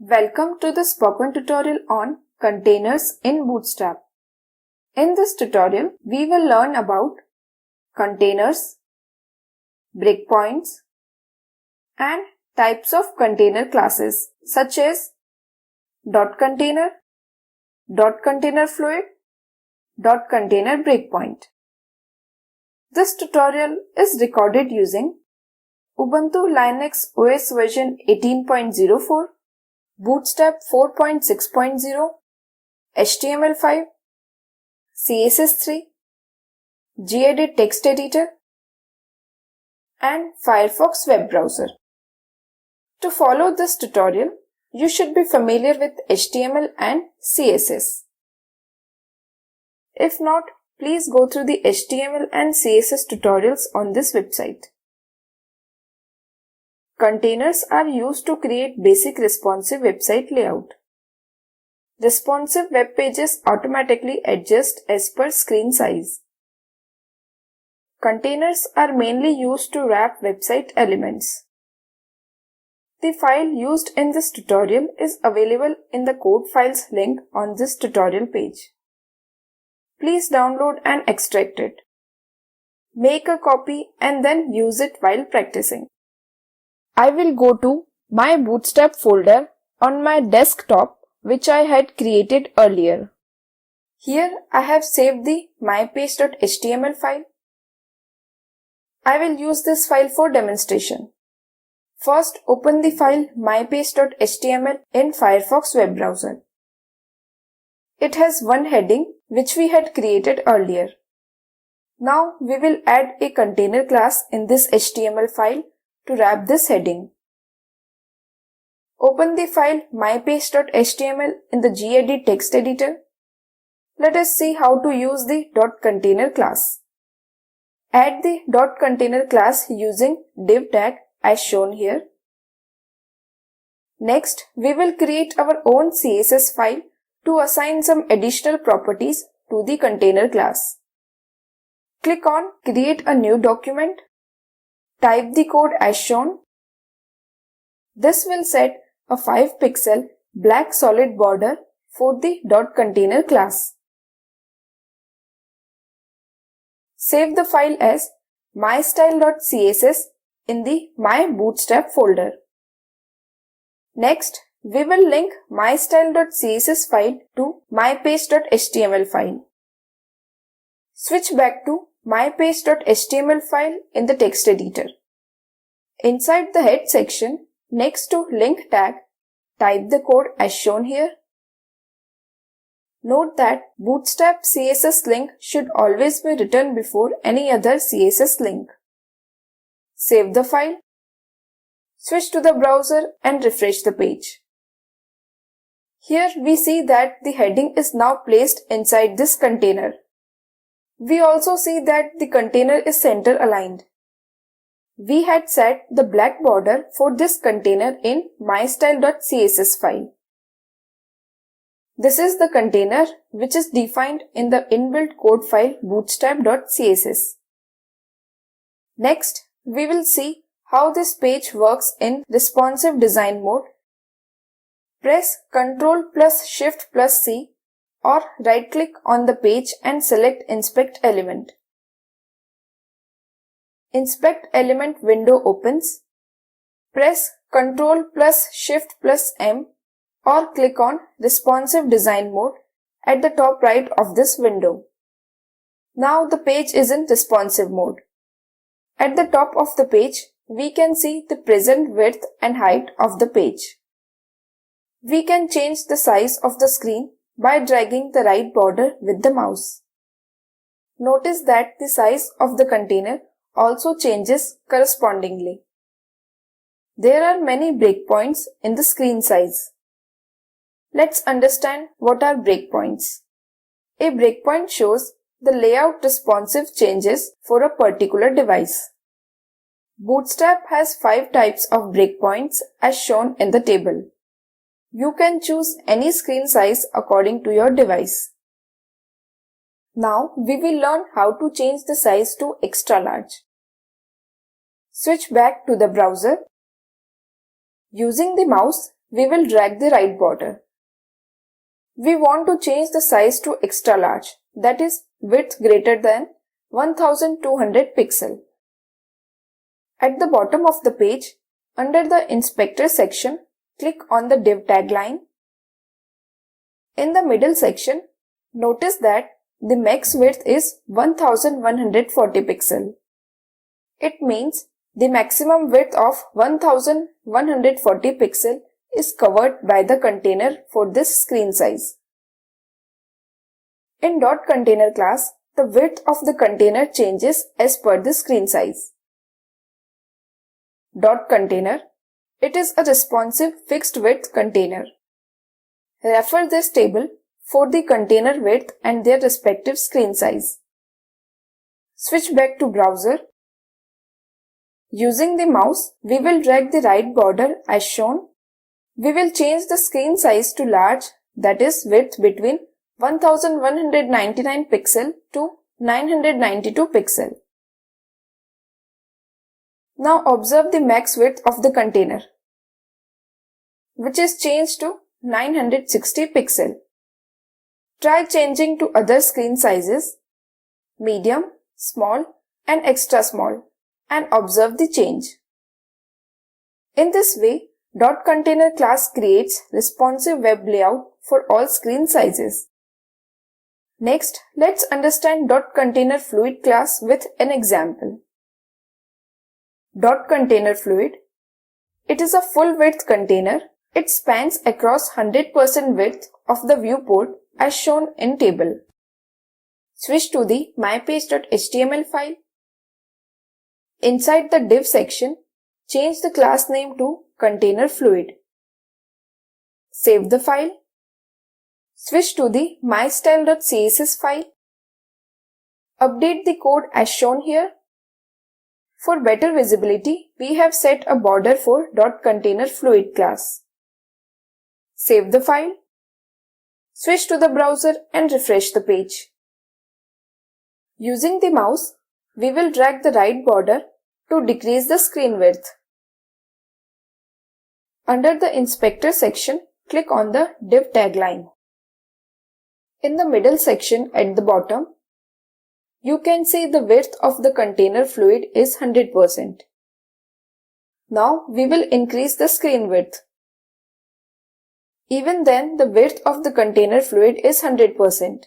Welcome to the spoken tutorial on containers in Bootstrap. In this tutorial, we will learn about containers, breakpoints, and types of container classes such as .container, .container fluid, .container breakpoint. This tutorial is recorded using Ubuntu Linux OS version 18.04, Bootstrap 4.6.0, HTML5, CSS3, gedit text editor, and Firefox web browser. To follow this tutorial, you should be familiar with HTML and CSS. If not, please go through the HTML and CSS tutorials on this website. Containers are used to create basic responsive website layout. Responsive web pages automatically adjust as per screen size. Containers are mainly used to wrap website elements. The file used in this tutorial is available in the code files link on this tutorial page. Please download and extract it. Make a copy and then use it while practicing. I will go to my Bootstrap folder on my desktop which I had created earlier. Here I have saved the mypage.html file. I will use this file for demonstration. First, open the file mypage.html in Firefox web browser. It has one heading which we had created earlier. Now we will add a container class in this HTML file to wrap this heading. Open the file mypage.html in the gedit text editor. Let us see how to use the .container class. Add the .container class using div tag as shown here. Next, we will create our own CSS file to assign some additional properties to the container class. Click on Create a new document. Type the code as shown. This will set a 5-pixel black solid border for the .container class. Save the file as mystyle.css in the My Bootstrap folder. Next, we will link mystyle.css file to mypage.html file. Switch back to mypage.html file in the text editor. Inside the head section, next to link tag, type the code as shown here. Note that Bootstrap CSS link should always be written before any other CSS link. Save the file. Switch to the browser and refresh the page. Here we see that the heading is now placed inside this container. We also see that the container is center aligned. We had set the black border for this container in mystyle.css file. This is the container which is defined in the inbuilt code file bootstrap.css. Next, we will see how this page works in responsive design mode. Press Ctrl plus Shift plus C or right-click on the page and select Inspect Element. Inspect Element window opens. Press Ctrl plus Shift plus M or click on Responsive Design Mode at the top right of this window. Now the page is in responsive mode. At the top of the page, we can see the present width and height of the page. We can change the size of the screen by dragging the right border with the mouse. Notice that the size of the container also changes correspondingly. There are many breakpoints in the screen size. Let's understand what are breakpoints. A breakpoint shows the layout responsive changes for a particular device. Bootstrap has 5 types of breakpoints as shown in the table. You can choose any screen size according to your device. Now we will learn how to change the size to extra large. Switch back to the browser. Using the mouse, we will drag the right border. We want to change the size to extra large, that is width greater than 1200 pixel. At the bottom of the page, under the Inspector section, click on the div tagline. In the middle section, notice that the max width is 1140 pixel. It means the maximum width of 1140 pixel is covered by the container for this screen size. In .container class, the width of the container changes as per the screen size. .container, it is a responsive fixed width container. Refer this table for the container width and their respective screen size. Switch back to browser. Using the mouse, we will drag the right border as shown. We will change the screen size to large, that is width between 1199 pixel to 992 pixel. Now observe the max width of the container, which is changed to 960 pixel. Try changing to other screen sizes, medium, small and extra small, and observe the change. In this way, .container class creates responsive web layout for all screen sizes. Next, let's understand .container fluid class with an example. .container fluid. It is a full width container. It spans across 100% width of the viewport as shown in table. Switch to the mypage.html file. Inside the div section, change the class name to container fluid. Save the file. Switch to the mystyle.css file. Update the code as shown here. For better visibility, we have set a border for .container fluid class. Save the file. Switch to the browser and refresh the page. Using the mouse, we will drag the right border to decrease the screen width. Under the Inspector section, click on the div tagline. In the middle section at the bottom, you can see the width of the container fluid is 100%. Now we will increase the screen width. Even then, the width of the container fluid is 100%.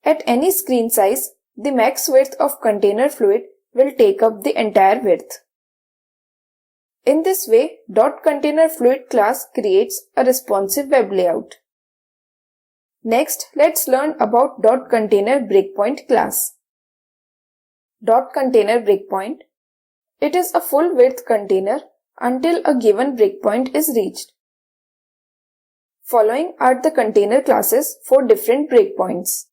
At any screen size, the max width of container fluid will take up the entire width. In this way, .container fluid class creates a responsive web layout. Next, let's learn about .container breakpoint class. .container breakpoint. It is a full width container until a given breakpoint is reached. Following are the container classes for different breakpoints.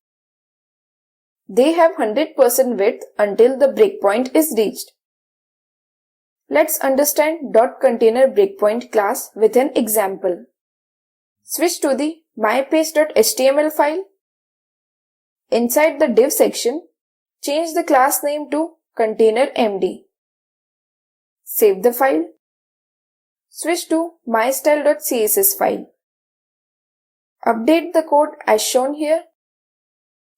They have 100% width until the breakpoint is reached. Let's understand .container breakpoint class with an example. Switch to the mypage.html file. Inside the div section, change the class name to containermd. Save the file. Switch to mystyle.css file. Update the code as shown here.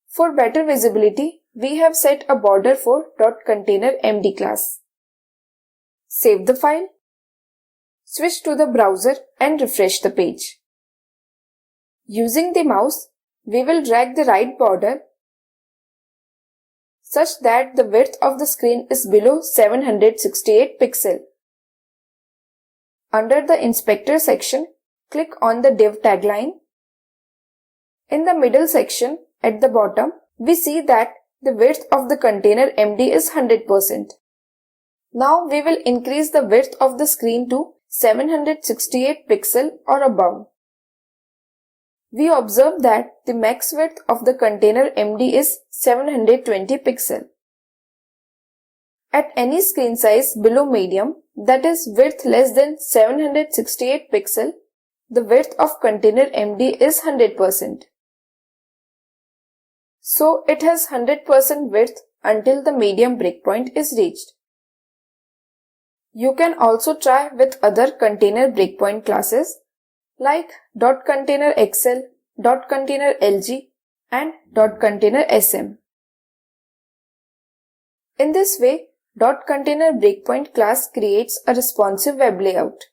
For better visibility, we have set a border for .containermd class. Save the file. Switch to the browser and refresh the page. Using the mouse, we will drag the right border such that the width of the screen is below 768 pixel. Under the Inspector section, click on the div tagline. In the middle section, at the bottom, we see that the width of the container MD is 100%. Now we will increase the width of the screen to 768 pixel or above. We observe that the max width of the container MD is 720 pixel. At any screen size below medium, that is width less than 768 pixel, the width of container MD is 100%. So it has 100% width until the medium breakpoint is reached. You can also try with other container breakpoint classes like .containerXL, .containerLG, and .containerSM. In this way, .container breakpoint class creates a responsive web layout.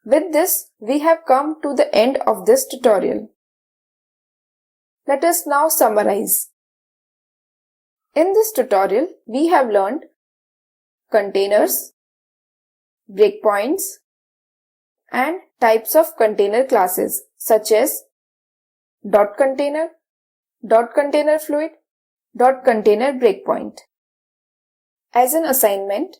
With this, we have come to the end of this tutorial. Let us now summarize. In this tutorial, we have learned containers, breakpoints, and types of container classes such as .container, .container fluid, .container breakpoint. As an assignment,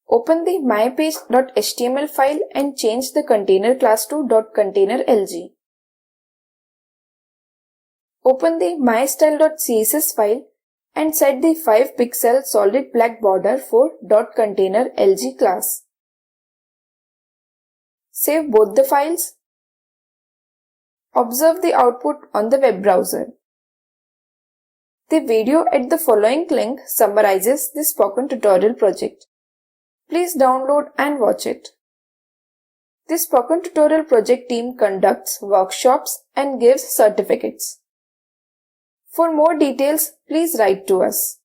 open the mypage.html file and change the container class to .containerLG. Open the mystyle.css file and set the 5-pixel solid black border for .containerLG class. Save both the files. Observe the output on the web browser. The video at the following link summarizes the spoken tutorial project. Please download and watch it. The spoken tutorial project team conducts workshops and gives certificates. For more details, please write to us.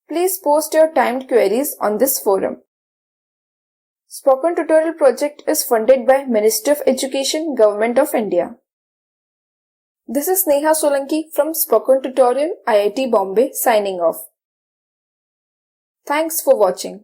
Please post your timed queries on this forum. Spoken Tutorial project is funded by Ministry of Education, Government of India. This is Neha Solanki from Spoken Tutorial, IIT Bombay signing off. Thanks for watching.